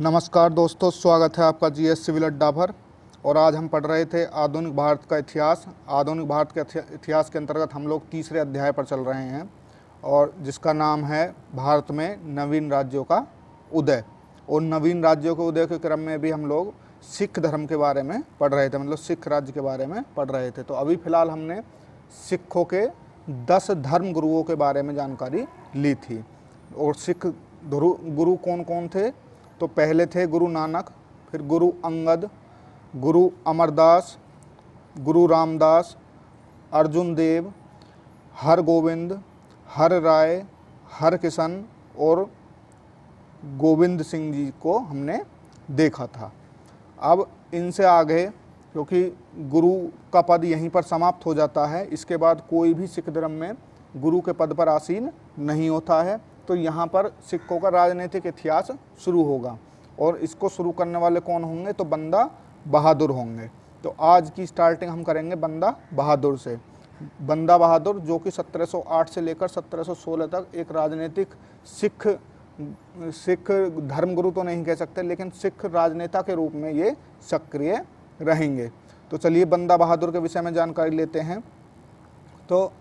नमस्कार दोस्तों, स्वागत है आपका जीएस सिविल अड्डा पर। और आज हम पढ़ रहे थे आधुनिक भारत का इतिहास। आधुनिक भारत के इतिहास के अंतर्गत हम लोग तीसरे अध्याय पर चल रहे हैं और जिसका नाम है भारत में नवीन राज्यों का उदय। और नवीन राज्यों के उदय के क्रम में भी हम लोग सिख धर्म के बारे में पढ़ रहे थे, मतलब सिख राज्य के बारे में पढ़ रहे थे। तो अभी फ़िलहाल हमने सिखों के 10 धर्म गुरुओं के बारे में जानकारी ली थी। और सिख गुरु कौन कौन थे? तो पहले थे गुरु नानक, फिर गुरु अंगद, गुरु अमरदास, गुरु रामदास, अर्जुन देव, हर गोविंद, हर राय, हर किशन और गोविंद सिंह जी को हमने देखा था। अब इनसे आगे, क्योंकि गुरु का पद यहीं पर समाप्त हो जाता है, इसके बाद कोई भी सिख धर्म में गुरु के पद पर आसीन नहीं होता है। तो यहाँ पर सिखों का राजनीतिक इतिहास शुरू होगा और इसको शुरू करने वाले कौन होंगे? तो बंदा बहादुर होंगे। तो आज की स्टार्टिंग हम करेंगे बंदा बहादुर से। बंदा बहादुर जो कि 1708 से लेकर 1716 तक एक राजनीतिक सिख धर्मगुरु तो नहीं कह सकते, लेकिन सिख राजनेता के रूप में ये सक्रिय रहेंगे। तो चलिए बंदा बहादुर के विषय में जानकारी लेते हैं। तो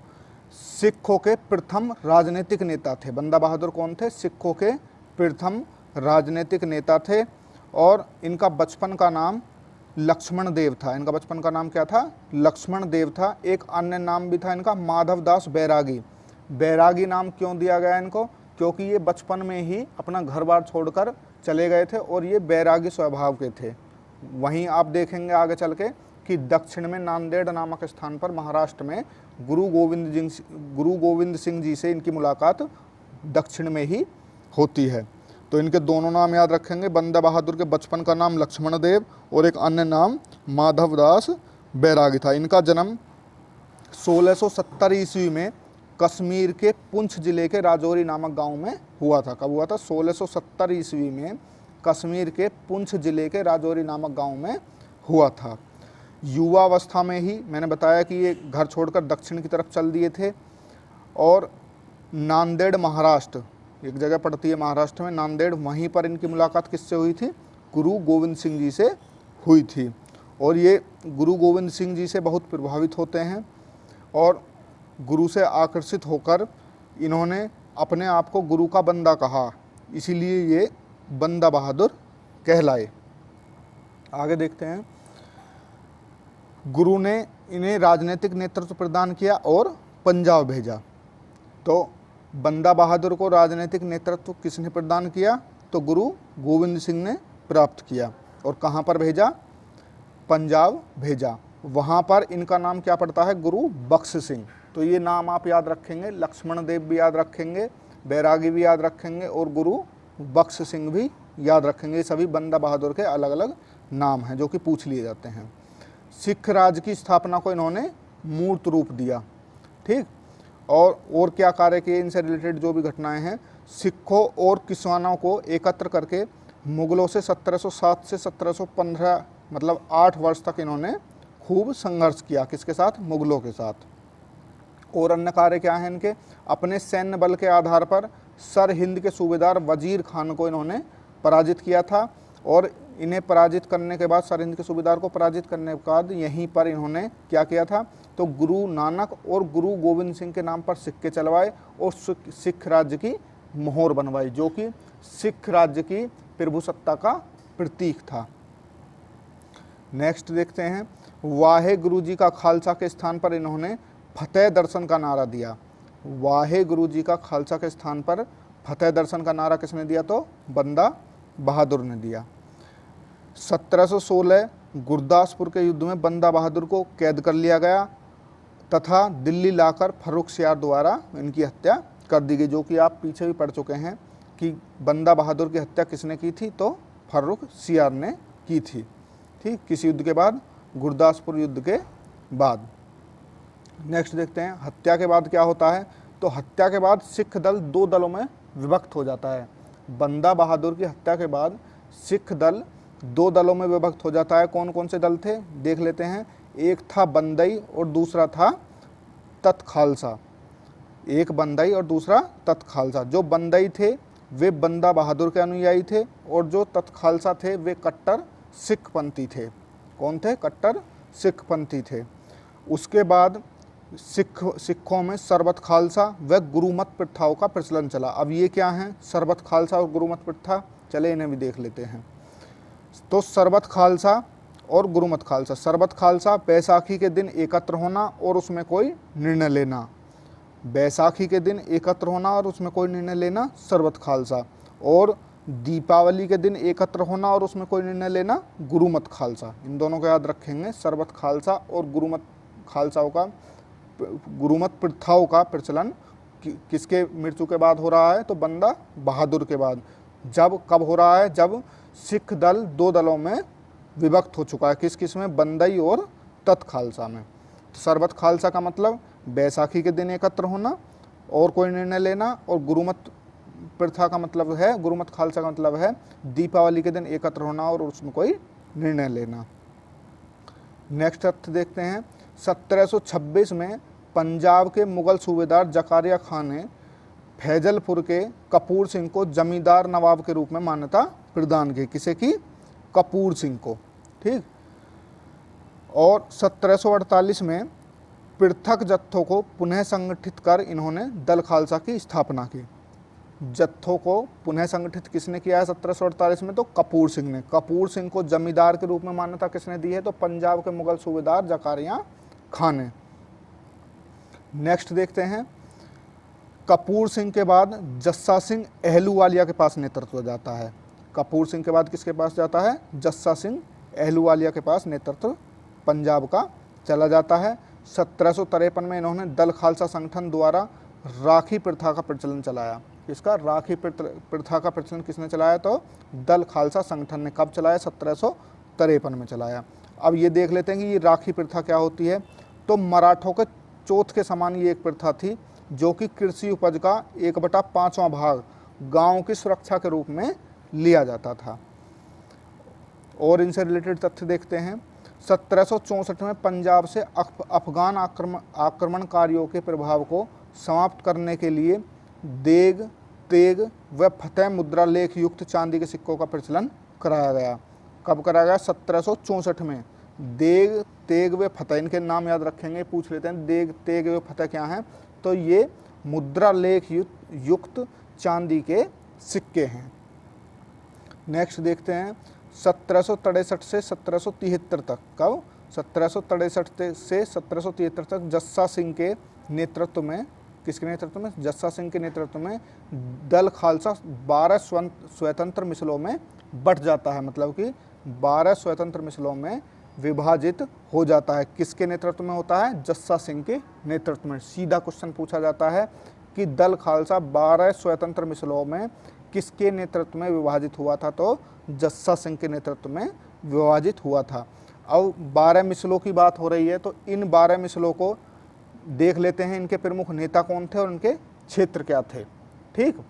सिखों के प्रथम राजनीतिक नेता थे। बंदा बहादुर कौन थे? सिखों के प्रथम राजनीतिक नेता थे और इनका बचपन का नाम लक्ष्मण देव था। इनका बचपन का नाम क्या था? लक्ष्मण देव था। एक अन्य नाम भी था इनका माधव दास बैरागी। बैरागी नाम क्यों दिया गया इनको? क्योंकि ये बचपन में ही अपना घर बार छोड़कर चले गए थे और ये बैरागी स्वभाव के थे। वहीं आप देखेंगे आगे चल के कि दक्षिण में नांदेड़ नामक स्थान पर महाराष्ट्र में गुरु गोविंद सिंह जी से इनकी मुलाकात दक्षिण में ही होती है। तो इनके दोनों नाम याद रखेंगे। बंदा बहादुर के बचपन का नाम लक्ष्मण देव और एक अन्य नाम माधव दास बैरागी था। इनका जन्म 1670 ईस्वी में कश्मीर के पुंछ जिले के राजौरी नामक गांव में हुआ था। कब हुआ था? 1670 ईस्वी में कश्मीर के पुंछ जिले के राजौरी नामक गांव में हुआ था। युवावस्था में ही मैंने बताया कि ये घर छोड़कर दक्षिण की तरफ चल दिए थे और नांदेड़ महाराष्ट्र, एक जगह पड़ती है महाराष्ट्र में नांदेड़, वहीं पर इनकी मुलाकात किससे हुई थी? गुरु गोविंद सिंह जी से हुई थी। और ये गुरु गोविंद सिंह जी से बहुत प्रभावित होते हैं और गुरु से आकर्षित होकर इन्होंने अपने आप को गुरु का बंदा कहा, इसीलिए ये बंदा बहादुर कहलाए। आगे देखते हैं। गुरु ने इन्हें राजनीतिक नेतृत्व प्रदान किया और पंजाब भेजा। तो बंदा बहादुर को राजनीतिक नेतृत्व किसने प्रदान किया? तो गुरु गोविंद सिंह ने प्राप्त किया। और कहाँ पर भेजा? पंजाब भेजा। वहाँ पर इनका नाम क्या पड़ता है? गुरु बख्श सिंह। तो ये नाम आप याद रखेंगे। लक्ष्मण देव भी याद रखेंगे, बैरागी भी याद रखेंगे और गुरु बख्श सिंह भी याद रखेंगे। सभी बंदा बहादुर के अलग अलग नाम हैं जो कि पूछ लिए जाते हैं। सिख राज की स्थापना को इन्होंने मूर्त रूप दिया। ठीक। और क्या कार्य किए? इनसे रिलेटेड जो भी घटनाएं हैं, सिखों और किसानों को एकत्र करके मुगलों से 1707 से 1715 मतलब 8 वर्ष तक इन्होंने खूब संघर्ष किया। किसके साथ? मुगलों के साथ। और अन्य कार्य क्या है इनके? अपने सैन्य बल के आधार पर सर हिंद के सूबेदार वजीर खान को इन्होंने पराजित किया था और इन्हें पराजित करने के बाद, सर हिंद के सूबेदार को पराजित करने के बाद यहीं पर इन्होंने क्या किया था? तो गुरु नानक और गुरु गोविंद सिंह के नाम पर सिक्के चलवाए और सिख राज्य की मोहर बनवाई, जो कि सिख राज्य की प्रभुसत्ता का प्रतीक था। नेक्स्ट देखते हैं। वाहे गुरु जी का खालसा के स्थान पर इन्होंने फतेह दर्शन का नारा दिया। वाहे गुरु जी का खालसा के स्थान पर फतेह दर्शन का नारा किसने दिया? तो बंदा बहादुर ने दिया। 1716 गुरदासपुर के युद्ध में बंदा बहादुर को कैद कर लिया गया तथा दिल्ली लाकर फर्रुख सियार द्वारा इनकी हत्या कर दी गई, जो कि आप पीछे भी पढ़ चुके हैं कि बंदा बहादुर की हत्या किसने की थी? तो फर्रुख सियार ने की थी। ठीक। किस युद्ध के बाद? गुरदासपुर युद्ध के बाद। नेक्स्ट देखते हैं। हत्या के बाद क्या होता है? तो हत्या के बाद सिख दल 2 दलों में विभक्त हो जाता है। बंदा बहादुर की हत्या के बाद सिख दल 2 दलों में विभक्त हो जाता है। कौन कौन से दल थे? देख लेते हैं। एक था बंदई और दूसरा था तत् खालसा। एक बंदई और दूसरा तत् खालसा। जो बंदई थे वे बंदा बहादुर के अनुयायी थे, और जो तत्खालसा थे वे कट्टर सिख पंथी थे। कौन थे? कट्टर सिख पंथी थे। उसके बाद सिखों में सरबत खालसा व गुरुमत प्रथाओं का प्रचलन चला। अब ये क्या है? सरबत खालसा और गुरुमत प्रथा। चले इन्हें भी देख लेते हैं। तो सरबत खालसा और गुरुमत खालसा। सरबत खालसा बैसाखी के दिन एकत्र होना और उसमें कोई निर्णय लेना। बैसाखी के दिन एकत्र होना और उसमें कोई निर्णय लेना सरबत खालसा। और दीपावली के दिन एकत्र होना और उसमें कोई निर्णय लेना गुरुमत खालसा। इन दोनों को याद रखेंगे। सरबत खालसा और गुरुमत खालसाओं का, गुरुमत प्रथाओं का प्रचलन किसके मृत्यु के बाद हो रहा है? तो बंदा बहादुर के बाद। जब कब हो रहा है? जब सिख दल दो दलों में विभक्त हो चुका है। किस किस में? बंदई और तत्खालसा में। तो सरबत खालसा का मतलब बैसाखी के दिन एकत्र होना और कोई निर्णय लेना, और गुरुमत प्रथा का मतलब है, गुरुमत खालसा का मतलब है दीपावली के दिन एकत्र होना और उसमें कोई निर्णय लेना। नेक्स्ट तथ्य देखते हैं। 1726 में पंजाब के मुगल सूबेदार जकारिया खान ने फैजलपुर के कपूर सिंह को जमींदार नवाब के रूप में मान्यता प्रदान की। किसे की? कपूर सिंह को। ठीक। और 1748 में पृथक जत्थों को पुनः संगठित कर इन्होंने दल खालसा की स्थापना की। जत्थों को पुनः संगठित किसने किया है 1748 में? तो कपूर सिंह ने। कपूर सिंह को जमींदार के रूप में मान्यता किसने दी है? तो पंजाब के मुगल सूबेदार जकारिया खान ने। नेक्स्ट देखते हैं। कपूर सिंह के बाद जस्सा सिंह अहलूवालिया के पास नेतृत्व जाता है। कपूर सिंह के बाद किसके पास जाता है? जस्सा सिंह अहलूवालिया के पास नेतृत्व पंजाब का चला जाता है। 1753 में इन्होंने दल खालसा संगठन द्वारा राखी प्रथा का प्रचलन चलाया। इसका राखी प्रथा का प्रचलन किसने चलाया? तो दल खालसा संगठन ने। कब चलाया? 1753 में चलाया। अब ये देख लेते हैं कि ये राखी प्रथा क्या होती है। तो मराठों के चौथ के समान ये एक प्रथा थी, जो कि कृषि उपज का 1/5वां भाग गांव की सुरक्षा के रूप में लिया जाता था। और इनसे रिलेटेड तथ्य देखते हैं। 1764 में पंजाब से अफगान आक्रमणकारियों के प्रभाव को समाप्त करने के लिए देग, तेग व फतेह मुद्रा लेख युक्त चांदी के सिक्कों का प्रचलन कराया गया। कब कराया गया? 1764 में। देग, तेग व फतेह, इनके नाम याद रखेंगे, पूछ लेते हैं। देग, तेग व फतेह क्या हैं? तो ये मुद्रा लेख युक्त चांदी के सिक्के हैं। नेक्स्ट देखते हैं। 1763 से 1773 तक। कब? 1763 से 1773 तक जस्सा सिंह के नेतृत्व में, किसके नेतृत्व में? जस्सा सिंह के नेतृत्व में दल खालसा 12 स्वतंत्र मिसलों में बंट जाता है। मतलब कि 12 स्वतंत्र मिसलों में विभाजित हो जाता है। किसके नेतृत्व में होता है? जस्सा सिंह के नेतृत्व में। सीधा क्वेश्चन पूछा जाता है कि दल खालसा 12 स्वतंत्र मिसलों में किसके नेतृत्व में विभाजित हुआ था? तो जस्सा सिंह के नेतृत्व में विभाजित हुआ था। अब 12 मिसलों की बात हो रही है, तो इन 12 मिसलों को देख लेते हैं। इनके प्रमुख नेता कौन थे और इनके क्षेत्र क्या थे। ठीक।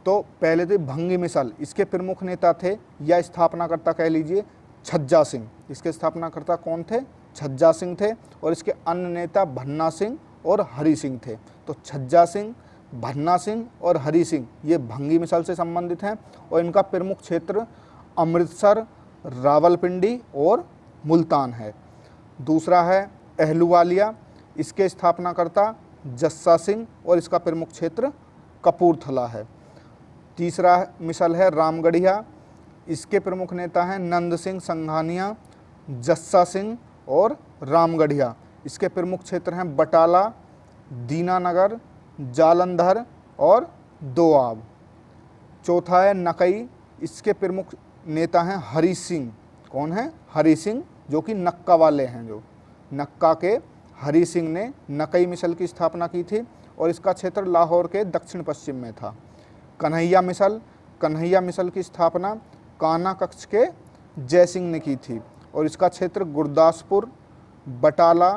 तो पहले तो भंगी मिसल, इसके प्रमुख नेता थे या स्थापनाकर्ता कह लीजिए छज्जा सिंह। इसके स्थापनाकर्ता कौन थे? छज्जा सिंह थे। और इसके अन्य नेता भन्ना सिंह और हरि सिंह थे। तो छज्जा सिंह, भन्ना सिंह और हरि सिंह ये भंगी मिसल से संबंधित हैं। और इनका प्रमुख क्षेत्र अमृतसर, रावलपिंडी और मुल्तान है। दूसरा है अहलूवालिया, इसके स्थापनाकर्ता जस्सा सिंह और इसका प्रमुख क्षेत्र कपूरथला है। तीसरा मिसल है रामगढ़िया, इसके प्रमुख नेता हैं नंद सिंह संघानिया, जस्सा सिंह और रामगढ़िया। इसके प्रमुख क्षेत्र हैं बटाला, दीनानगर, जालंधर और दोआब। चौथा है नकई, इसके प्रमुख नेता हैं हरि सिंह। कौन है? हरि सिंह, जो कि नक्का वाले हैं। जो नक्का के हरि सिंह ने नकई मिसल की स्थापना की थी और इसका क्षेत्र लाहौर के दक्षिण पश्चिम में था। कन्हैया मिसल, कन्हैया मिसल की स्थापना कान्हा कक्ष के जय सिंह ने की थी और इसका क्षेत्र गुरदासपुर, बटाला,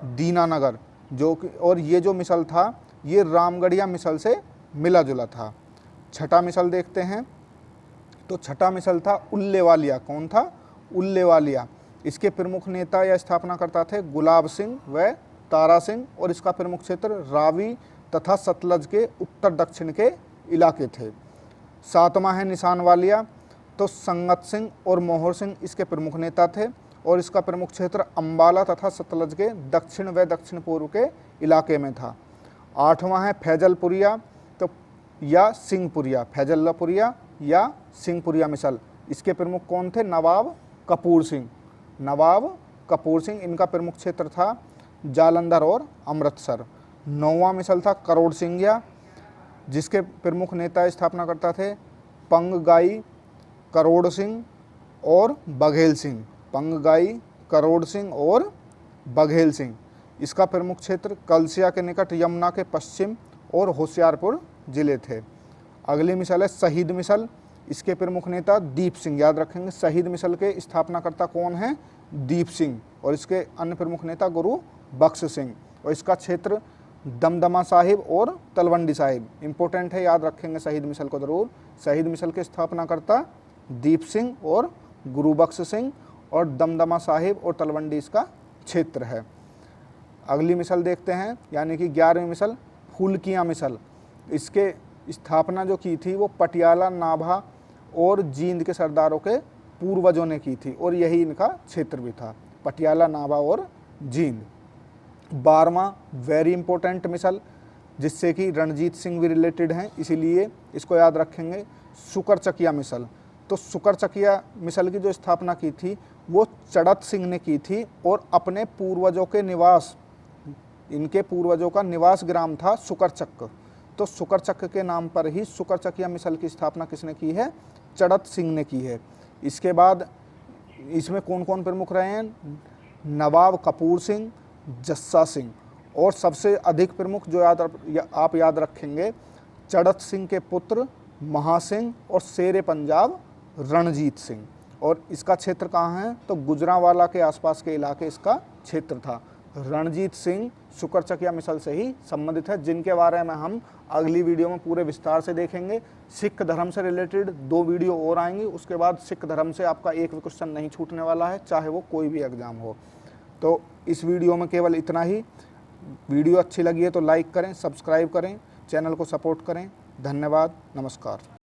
दीनानगर, जो कि, और ये जो मिसल था ये रामगढ़िया मिसल से मिला जुला था। छठा मिसल देखते हैं। तो छठा मिसल था उल्लेवालिया। कौन था? उल्लेवालिया। इसके प्रमुख नेता या स्थापनाकर्ता थे गुलाब सिंह व तारा सिंह और इसका प्रमुख क्षेत्र रावी तथा सतलज के उत्तर दक्षिण के इलाके थे। सातवां है निशान वालिया, तो संगत सिंह और मोहर सिंह इसके प्रमुख नेता थे और इसका प्रमुख क्षेत्र अंबाला तथा सतलज के दक्षिण व दक्षिण पूर्व के इलाके में था। आठवां है फैजलपुरिया तो या सिंहपुरिया, फैजलपुरिया या सिंहपुरिया मिसल, इसके प्रमुख कौन थे? नवाब कपूर सिंह। नवाब कपूर सिंह, इनका प्रमुख क्षेत्र था जालंधर और अमृतसर। नौवां मिसल था करोड़ सिंघिया, जिसके प्रमुख नेता स्थापनाकर्ता थे पंगगाई करोड़ सिंह और बघेल सिंह। पंगगाई करोड़ सिंह और बघेल सिंह, इसका प्रमुख क्षेत्र कलसिया के निकट यमुना के पश्चिम और होशियारपुर जिले थे। अगली मिसल है शहीद मिसल, इसके प्रमुख नेता दीप सिंह। याद रखेंगे, शहीद मिसल के स्थापनाकर्ता कौन हैं? दीप सिंह। और इसके अन्य प्रमुख नेता गुरु बख्श सिंह, और इसका क्षेत्र दमदमा साहिब और तलवंडी साहिब। इंपॉर्टेंट है, याद रखेंगे शहीद मिसल को जरूर। शहीद मिसल के स्थापनाकर्ता दीप सिंह और गुरु बख्श सिंह, और दमदमा साहिब और तलवंडी इसका क्षेत्र है। अगली मिसल देखते हैं, यानी कि 11वीं मिसल फुलकिया मिसल। इसके स्थापना जो की थी वो पटियाला, नाभा और जींद के सरदारों के पूर्वजों ने की थी, और यही इनका क्षेत्र भी था, पटियाला, नाभा और जींद। 12वां वेरी इंपॉर्टेंट मिसल, जिससे कि रणजीत सिंह भी रिलेटेड हैं, इसीलिए इसको याद रखेंगे, सुकरचकिया मिसल। तो सुकरचकिया मिसल की जो स्थापना की थी वो चड़त सिंह ने की थी, और अपने पूर्वजों के निवास, इनके पूर्वजों का निवास ग्राम था सुकरचक। तो सुकरचक के नाम पर ही सुकरचकिया मिसल की स्थापना किसने की है? चड़त सिंह ने की है। इसके बाद इसमें कौन कौन प्रमुख रहे हैं? नवाब कपूर सिंह, जस्सा सिंह, और सबसे अधिक प्रमुख जो आप याद रखेंगे, चड़त सिंह के पुत्र महासिंह और शेरे पंजाब रणजीत सिंह। और इसका क्षेत्र कहाँ है? तो गुजरांवाला के आसपास के इलाके इसका क्षेत्र था। रणजीत सिंह सुकरचकिया मिसल से ही संबंधित है, जिनके बारे में हम अगली वीडियो में पूरे विस्तार से देखेंगे। सिख धर्म से रिलेटेड 2 वीडियो और आएंगी, उसके बाद सिख धर्म से आपका एक भी क्वेश्चन नहीं छूटने वाला है, चाहे वो कोई भी एग्जाम हो। तो इस वीडियो में केवल इतना ही। वीडियो अच्छी लगी है तो लाइक करें, सब्सक्राइब करें, चैनल को सपोर्ट करें। धन्यवाद, नमस्कार।